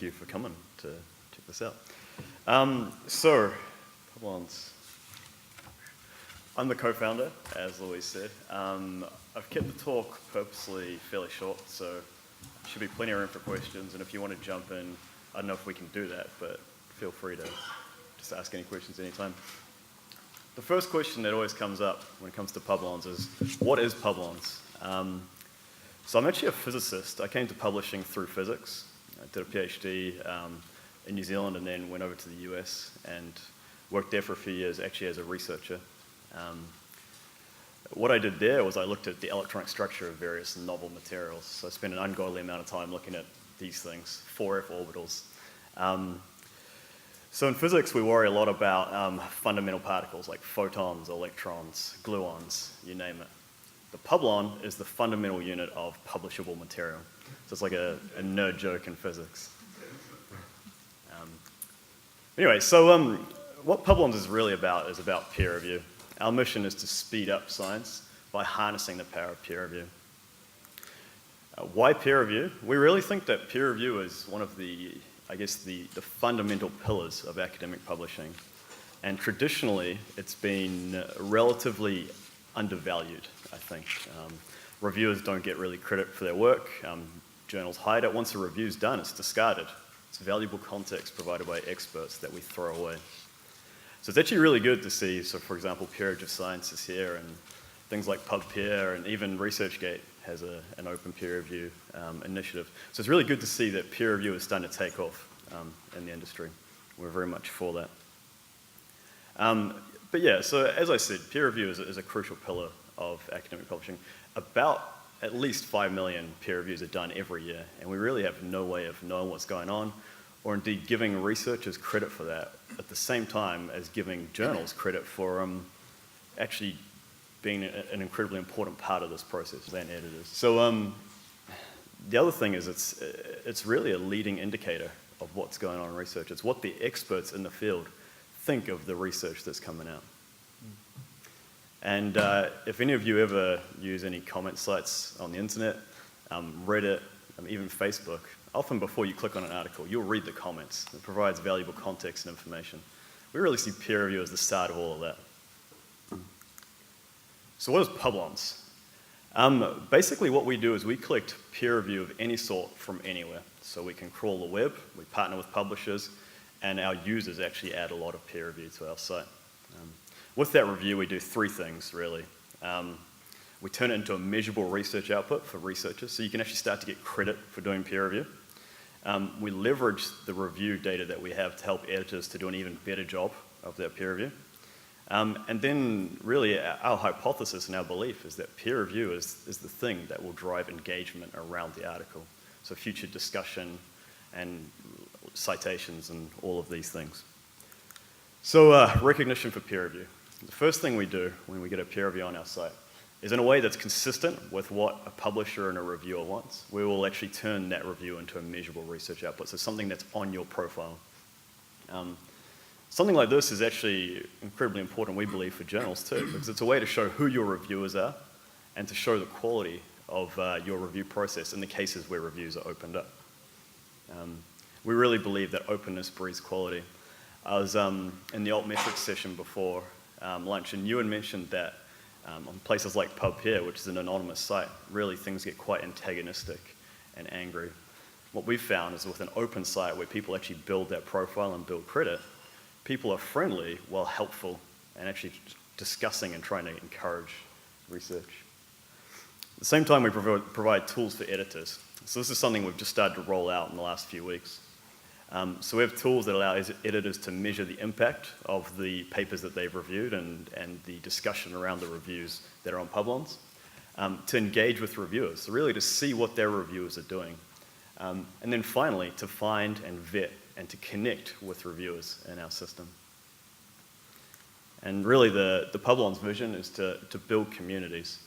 thank you for coming to check this out. So, Publons. I'm the co-founder, as Louise said. I've kept the talk purposely fairly short, so there should be plenty of room for questions, and if you want to jump in, I don't know if we can do that, but feel free to just ask any questions anytime. The first question that always comes up when it comes to Publons is, what is Publons? So I'm actually a physicist. I came to publishing through physics. I did a PhD in New Zealand and then went over to the US and worked there for a few years, actually as a researcher. What I did there was I looked at the electronic structure of various novel materials. So I spent an ungodly amount of time looking at these things, 4F orbitals. So in physics, we worry a lot about fundamental particles like photons, electrons, gluons, you name it. The Publon is the fundamental unit of publishable material. So it's like a nerd joke in physics. Anyway, so what Publons is really about is about peer review. Our mission is to speed up science by harnessing the power of peer review. Why peer review? We really think that peer review is one of the fundamental pillars of academic publishing. And traditionally, it's been relatively undervalued, I think. Reviewers don't get really credit for their work. Journals hide it. Once a review's done, it's discarded. It's valuable context provided by experts that we throw away. So it's actually really good to see, so for example, Peerage of Science is here, and things like PubPeer, and even ResearchGate has an open peer review initiative. So it's really good to see that peer review is starting to take off in the industry. We're very much for that. But yeah, so as I said, peer review is a crucial pillar of academic publishing. About at least 5 million peer reviews are done every year, and we really have no way of knowing what's going on, or indeed giving researchers credit for that at the same time as giving journals credit for actually being an incredibly important part of this process than editors. So the other thing is it's really a leading indicator of what's going on in research. It's what the experts in the field think of the research that's coming out. And if any of you ever use any comment sites on the internet, Reddit, even Facebook, often before you click on an article, you'll read the comments. It provides valuable context and information. We really see peer review as the start of all of that. So what is Publons? Basically what we do is we collect peer review of any sort from anywhere. So we can crawl the web, we partner with publishers, and our users actually add a lot of peer review to our site. With that review, we do 3 things, really. We turn it into a measurable research output for researchers, so you can actually start to get credit for doing peer review. We leverage the review data that we have to help editors to do an even better job of their peer review. And then, really, our hypothesis and our belief is that peer review is the thing that will drive engagement around the article. So future discussion and citations and all of these things. So recognition for peer review. The first thing we do when we get a peer review on our site is in a way that's consistent with what a publisher and a reviewer wants. We will actually turn that review into a measurable research output, so something that's on your profile. Something like this is actually incredibly important, we believe, for journals too, because it's a way to show who your reviewers are and to show the quality of your review process in the cases where reviews are opened up. We really believe that openness breeds quality. I was in the altmetrics session before lunch, and Ewan mentioned that on places like PubPeer, which is an anonymous site, really things get quite antagonistic and angry. What we've found is with an open site where people actually build their profile and build credit, people are friendly while helpful and actually discussing and trying to encourage research. At the same time, we provide tools for editors. So this is something we've just started to roll out in the last few weeks. So we have tools that allow editors to measure the impact of the papers that they've reviewed and the discussion around the reviews that are on Publons, to engage with reviewers, so really to see what their reviewers are doing. And then finally, to find and vet and to connect with reviewers in our system. And really the Publons vision is to build communities,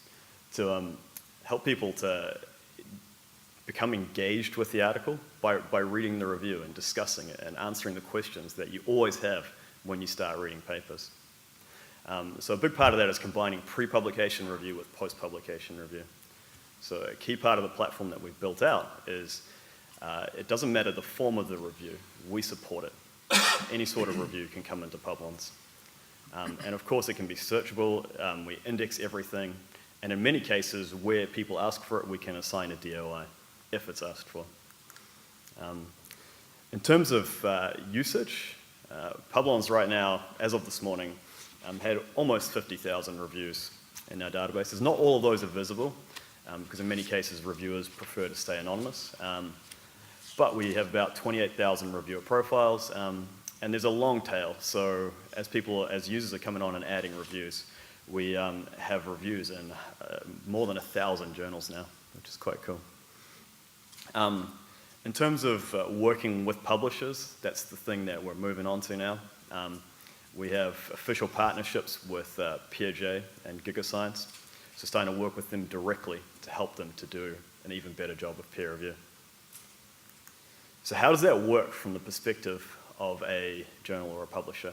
to help people to become engaged with the article by reading the review and discussing it and answering the questions that you always have when you start reading papers. So a big part of that is combining pre-publication review with post-publication review. So a key part of the platform that we've built out is It doesn't matter the form of the review, we support it. Any sort of review can come into Publons. And of course it can be searchable, we index everything, and in many cases where people ask for it, we can assign a DOI if it's asked for. In terms of usage, Publons right now, as of this morning, had almost 50,000 reviews in our databases. Not all of those are visible, because in many cases reviewers prefer to stay anonymous. But we have about 28,000 reviewer profiles, and there's a long tail. So as users are coming on and adding reviews, we have reviews in more than 1,000 journals now, which is quite cool. In terms of working with publishers, that's the thing that we're moving on to now. We have official partnerships with PeerJ and GigaScience, so starting to work with them directly to help them to do an even better job of peer review. So how does that work from the perspective of a journal or a publisher?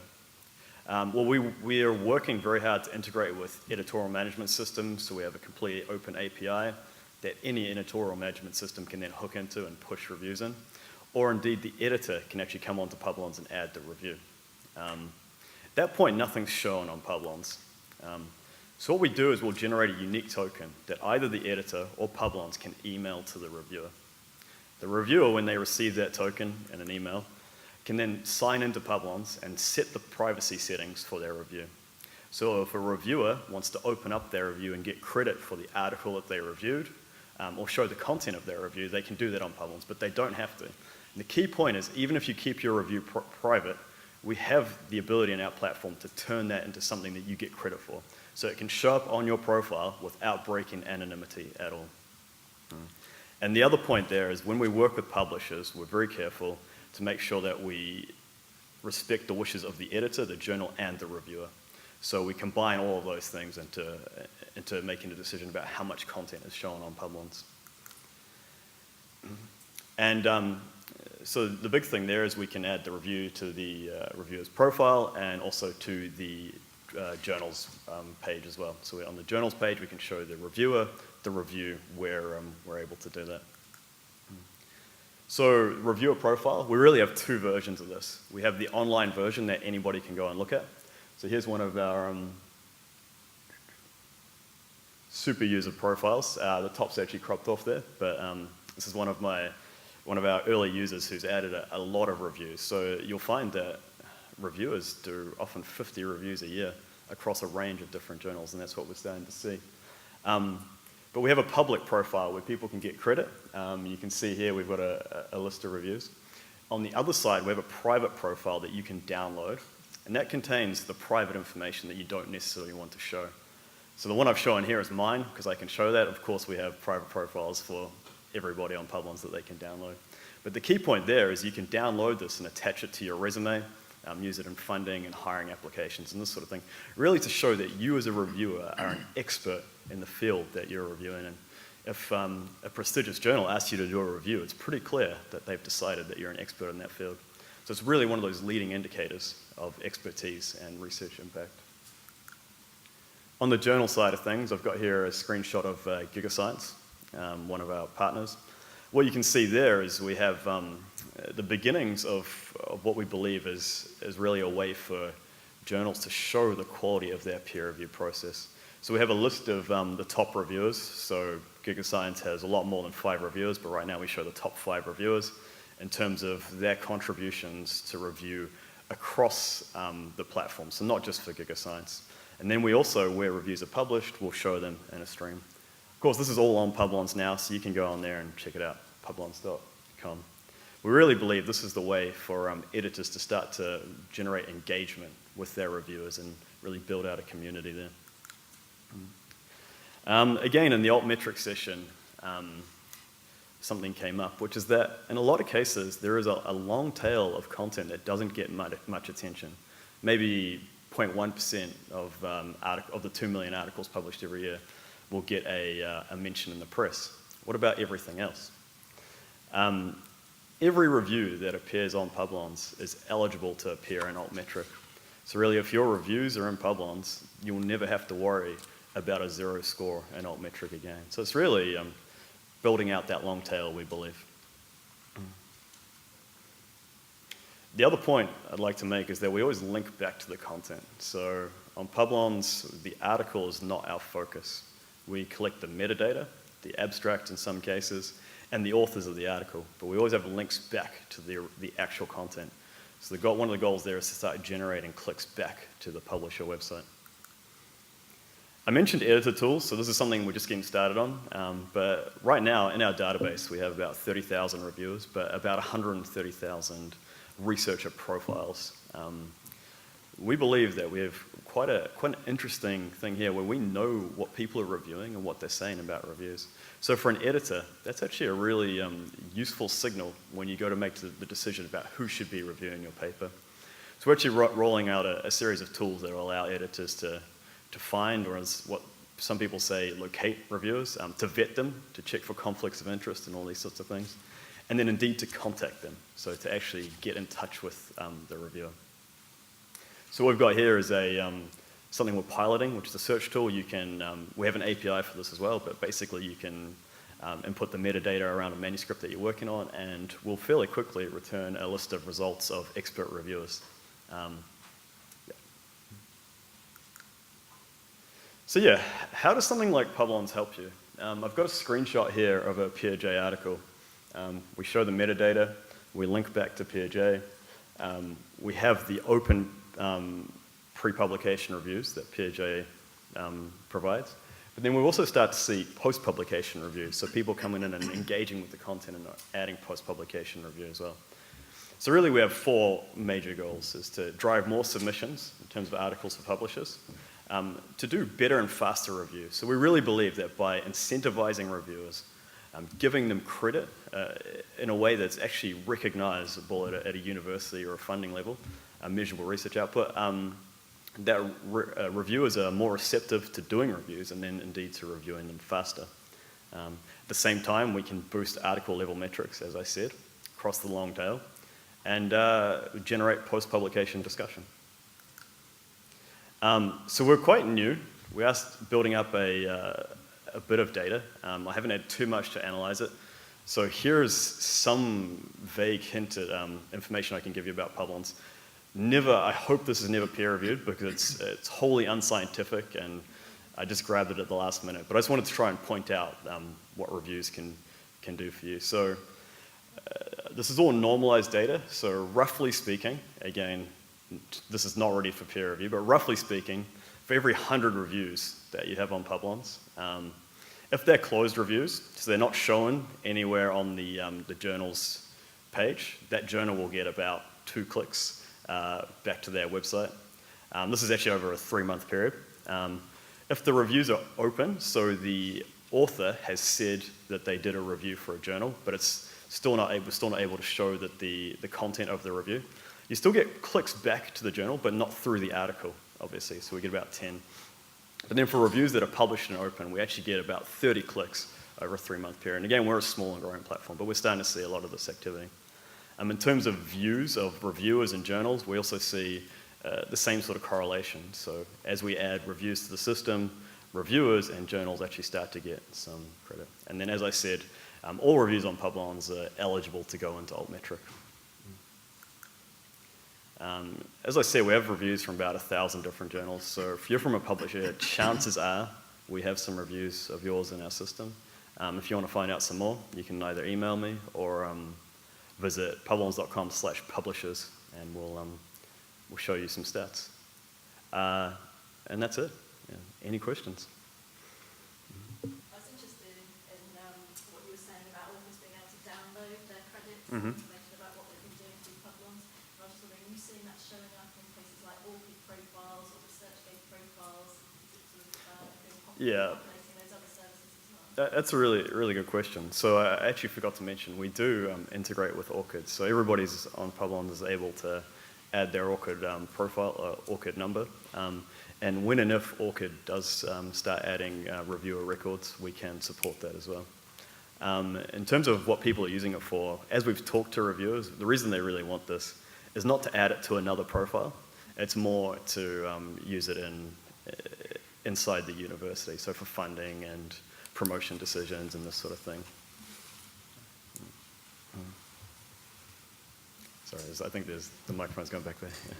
Well, we are working very hard to integrate with editorial management systems, so we have a completely open API that any editorial management system can then hook into and push reviews in, or indeed the editor can actually come onto Publons and add the review. At that point, nothing's shown on Publons. So what we do is we'll generate a unique token that either the editor or Publons can email to the reviewer. The reviewer, when they receive that token in an email, can then sign into Publons and set the privacy settings for their review. So if a reviewer wants to open up their review and get credit for the article that they reviewed, or show the content of their review, they can do that on Publons, but they don't have to. And the key point is, even if you keep your review private, we have the ability in our platform to turn that into something that you get credit for. So it can show up on your profile without breaking anonymity at all. And the other point there is when we work with publishers, we're very careful to make sure that we respect the wishes of the editor, the journal, and the reviewer. So we combine all of those things into making a decision about how much content is shown on Publons. And so the big thing there is we can add the review to the reviewer's profile and also to the journal's page as well. So on the journal's page, we can show the reviewer the review where we're able to do that. So reviewer profile, we really have two versions of this. We have the online version that anybody can go and look at. So here's one of our super user profiles. The top's actually cropped off there, but this is one of our early users who's added a lot of reviews. So you'll find that reviewers do often 50 reviews a year across a range of different journals, and that's what we're starting to see. But we have a public profile where people can get credit. You can see here we've got a list of reviews. On the other side, we have a private profile that you can download, and that contains the private information that you don't necessarily want to show. So the one I've shown here is mine, because I can show that. Of course, we have private profiles for everybody on Publons that they can download. But the key point there is you can download this and attach it to your resume, use it in funding and hiring applications and this sort of thing, really to show that you as a reviewer are an expert in the field that you're reviewing in. If a prestigious journal asks you to do a review, it's pretty clear that they've decided that you're an expert in that field. So it's really one of those leading indicators of expertise and research impact. On the journal side of things, I've got here a screenshot of GigaScience, one of our partners. What you can see there is we have the beginnings of what we believe is really a way for journals to show the quality of their peer review process. So we have a list of the top reviewers. So GigaScience has a lot more than 5 reviewers, but right now we show the top 5 reviewers in terms of their contributions to review across the platform, so not just for GigaScience. And then we also, where reviews are published, we'll show them in a stream. Of course, this is all on Publons now, so you can go on there and check it out, publons.com. We really believe this is the way for editors to start to generate engagement with their reviewers and really build out a community there. Again, in the altmetric session, something came up, which is that in a lot of cases, there is a long tail of content that doesn't get much attention. Maybe 0.1% of the 2 million articles published every year will get a mention in the press. What about everything else? Every review that appears on Publons is eligible to appear in altmetric. So really, if your reviews are in Publons, you'll never have to worry about a 0 score in altmetric again. So it's really building out that long tail, we believe. The other point I'd like to make is that we always link back to the content. So on Publons, the article is not our focus. We collect the metadata, the abstract in some cases, and the authors of the article, but we always have links back to the actual content. So one of the goals there is to start generating clicks back to the publisher website. I mentioned editor tools, so this is something we're just getting started on, but right now in our database we have about 30,000 reviewers, but about 130,000 researcher profiles. We believe that we have quite an interesting thing here where we know what people are reviewing and what they're saying about reviews. So for an editor, that's actually a really useful signal when you go to make the decision about who should be reviewing your paper. So we're actually rolling out a series of tools that will allow editors to find, or as what some people say, locate reviewers, to vet them, to check for conflicts of interest and all these sorts of things, and then indeed to contact them, so to actually get in touch with the reviewer. So what we've got here is something we're piloting, which is a search tool. You can, we have an API for this as well, but basically you can input the metadata around a manuscript that you're working on, and we'll fairly quickly return a list of results of expert reviewers. So yeah, how does something like Publons help you? I've got a screenshot here of a PeerJ article. We show the metadata, we link back to PeerJ, we have the open pre-publication reviews that PeerJ provides, but then we also start to see post-publication reviews, so people coming in and engaging with the content and adding post-publication review as well. So really we have 4 major goals, is to drive more submissions in terms of articles for publishers, to do better and faster reviews. So we really believe that by incentivizing reviewers, giving them credit in a way that's actually recognizable at a university or a funding level, a measurable research output, that reviewers are more receptive to doing reviews and then indeed to reviewing them faster. At the same time, we can boost article level metrics, as I said, across the long tail, and generate post-publication discussion. So we're quite new. We are building up a bit of data. I haven't had too much to analyze it. So here's some vague hinted information I can give you about Publons. I hope this is never peer-reviewed because it's wholly unscientific, and I just grabbed it at the last minute. But I just wanted to try and point out what reviews can do for you. So this is all normalized data. So roughly speaking, again, this is not ready for peer review, but roughly speaking, for every 100 reviews that you have on Publons, if they're closed reviews, so they're not shown anywhere on the journal's page, that journal will get about 2 clicks back to their website. This is actually over a 3-month period. If the reviews are open, so the author has said that they did a review for a journal, but it's still not able to show that the content of the review, you still get clicks back to the journal, but not through the article, obviously, so we get about 10. But then for reviews that are published and open, we actually get about 30 clicks over a 3-month period. And again, we're a small and growing platform, but we're starting to see a lot of this activity. In terms of views of reviewers and journals, we also see the same sort of correlation. So as we add reviews to the system, reviewers and journals actually start to get some credit. And then, as I said, all reviews on Publons are eligible to go into Altmetric. As I said, we have reviews from about 1,000 different journals. So if you're from a publisher, chances are we have some reviews of yours in our system. If you want to find out some more, you can either email me or visit publons.com/publishers, and we'll show you some stats. And that's it. Yeah. Any questions? I was interested in what you were saying about authors being able to download their credits, information about what they've been doing through Publons. I was just wondering, are you seeing that showing up in places like Orchid profiles or ResearchGate profiles? Is it sort of being populating those other services as well? That's a really good question. So I actually forgot to mention, we do integrate with Orchid. So everybody's on Publons is able to add their Orchid profile, Orchid number. And when and if Orchid does start adding reviewer records, we can support that as well. In terms of what people are using it for, as we've talked to reviewers, the reason they really want this is not to add it to another profile. It's more to use it inside the university, so for funding and promotion decisions and this sort of thing. Sorry. I think the microphone's going back there. Yeah.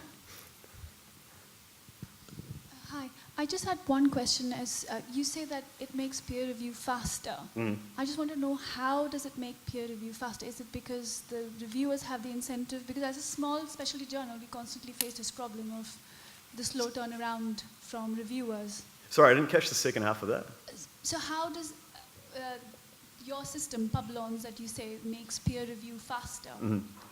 Hi, I just had one question. As you say that it makes peer review faster. I just want to know, how does it make peer review faster? Is it because the reviewers have the incentive? Because as a small specialty journal, we constantly face this problem of the slow turnaround from reviewers. Sorry, I didn't catch the second half of that. So how does your system, Publons, that you say makes peer review faster,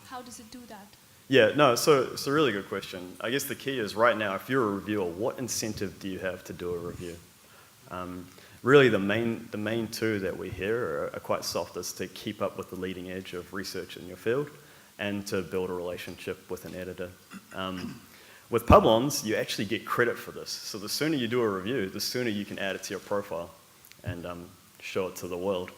how does it do that? Yeah, no, so it's a really good question. I guess the key is right now, if you're a reviewer, what incentive do you have to do a review? Really, the main two that we hear are quite soft, is to keep up with the leading edge of research in your field and to build a relationship with an editor. With Publons, you actually get credit for this. So the sooner you do a review, the sooner you can add it to your profile and show it to the world.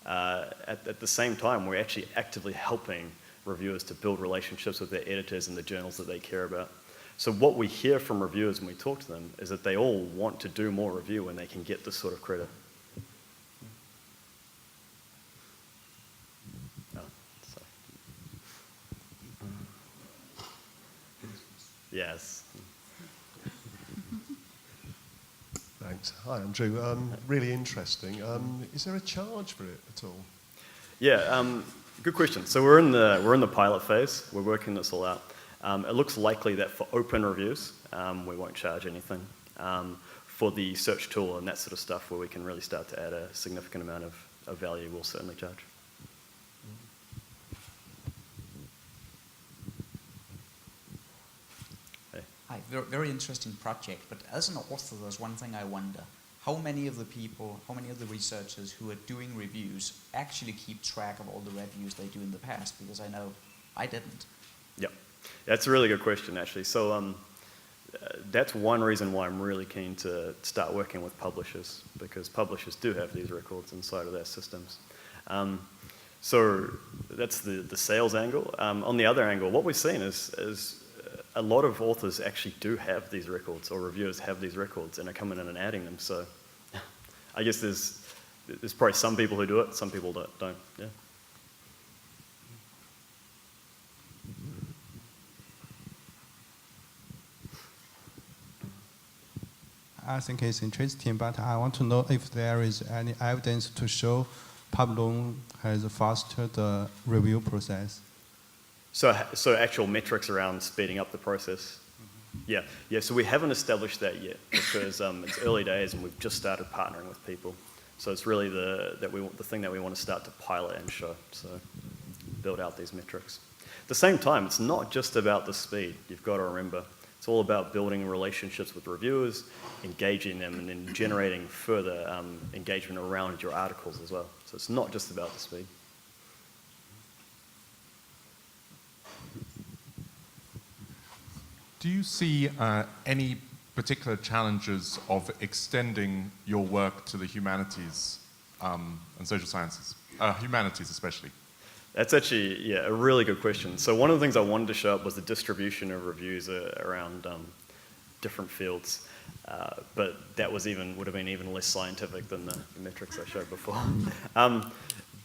At the same time, we're actually actively helping reviewers to build relationships with their editors and the journals that they care about. So what we hear from reviewers when we talk to them is that they all want to do more review when they can get this sort of credit. Oh, sorry. Yes. Thanks. Hi, Andrew. Really interesting. Is there a charge for it at all? Yeah, good question. So we're in the pilot phase. We're working this all out. It looks likely that for open reviews, we won't charge anything. For the search tool and that sort of stuff where we can really start to add a significant amount of value, we'll certainly charge. Hey. Hi, very interesting project, but as an author, there's one thing I wonder. How many of the researchers who are doing reviews actually keep track of all the reviews they do in the past? Because I know I didn't. Yep. That's a really good question, actually. So that's one reason why I'm really keen to start working with publishers, because publishers do have these records inside of their systems. So that's the sales angle. On the other angle, what we've seen is a lot of authors actually do have these records, or reviewers have these records and are coming in and adding them. So I guess there's probably some people who do it, some people don't. Yeah. I think it's interesting, but I want to know if there is any evidence to show Publon has fastered the review process. So actual metrics around speeding up the process. Yeah. So we haven't established that yet because it's early days and we've just started partnering with people. So it's really the thing that we want to start to pilot and show. So build out these metrics. At the same time, it's not just about the speed. You've got to remember, it's all about building relationships with reviewers, engaging them, and then generating further engagement around your articles as well. So it's not just about the speed. Do you see any particular challenges of extending your work to the humanities and social sciences? Humanities especially. That's actually, a really good question. So one of the things I wanted to show up was the distribution of reviews around different fields. But that would have been even less scientific than the metrics I showed before.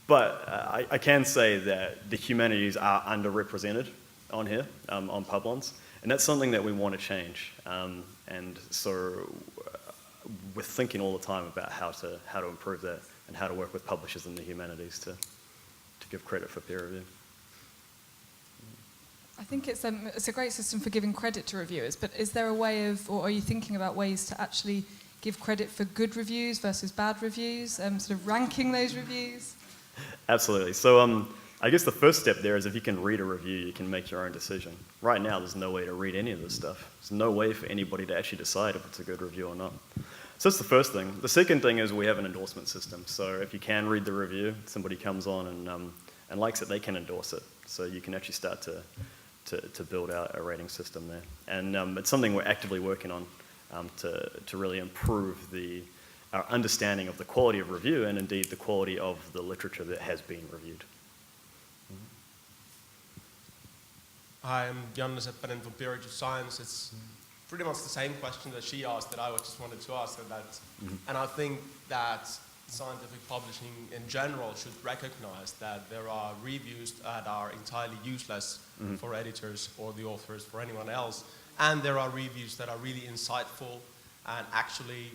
But I can say that the humanities are underrepresented on here, on Publons. And that's something that we want to change. And so we're thinking all the time about how to improve that and how to work with publishers in the humanities to give credit for peer review. I think it's a great system for giving credit to reviewers, but is there a way of, or are you thinking about ways to actually give credit for good reviews versus bad reviews, sort of ranking those reviews? Absolutely. So I guess the first step there is if you can read a review, you can make your own decision. Right now, there's no way to read any of this stuff. There's no way for anybody to actually decide if it's a good review or not. So that's the first thing. The second thing is we have an endorsement system. So if you can read the review, somebody comes on and likes it, they can endorse it. So you can actually start to build out a rating system there. And it's something we're actively working on to really improve our understanding of the quality of review and indeed the quality of the literature that has been reviewed. Hi, I'm Jan Seppänen from Peerage of Science. It's pretty much the same question that she asked that I just wanted to ask. And I think that scientific publishing in general should recognize that there are reviews that are entirely useless for editors or the authors, for anyone else, and there are reviews that are really insightful and actually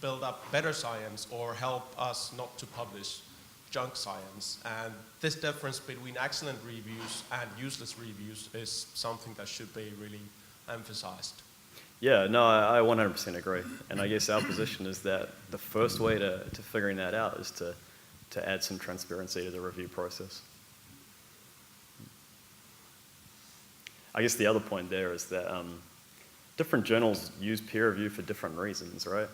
build up better science or help us not to publish junk science. And this difference between excellent reviews and useless reviews is something that should be really emphasized. Yeah, no, I 100% agree. And I guess our position is that the first way to figuring that out is to add some transparency to the review process. I guess the other point there is that different journals use peer review for different reasons, right?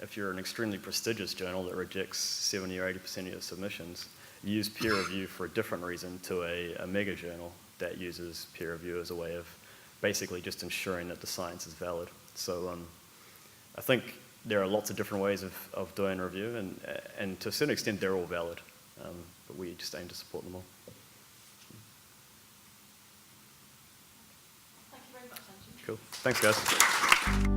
If you're an extremely prestigious journal that rejects 70 or 80% of your submissions, you use peer review for a different reason to a mega journal that uses peer review as a way of basically just ensuring that the science is valid. So I think there are lots of different ways of doing review, and to a certain extent they're all valid, but we just aim to support them all. Thank you very much, Andrew. Cool. Thanks, guys.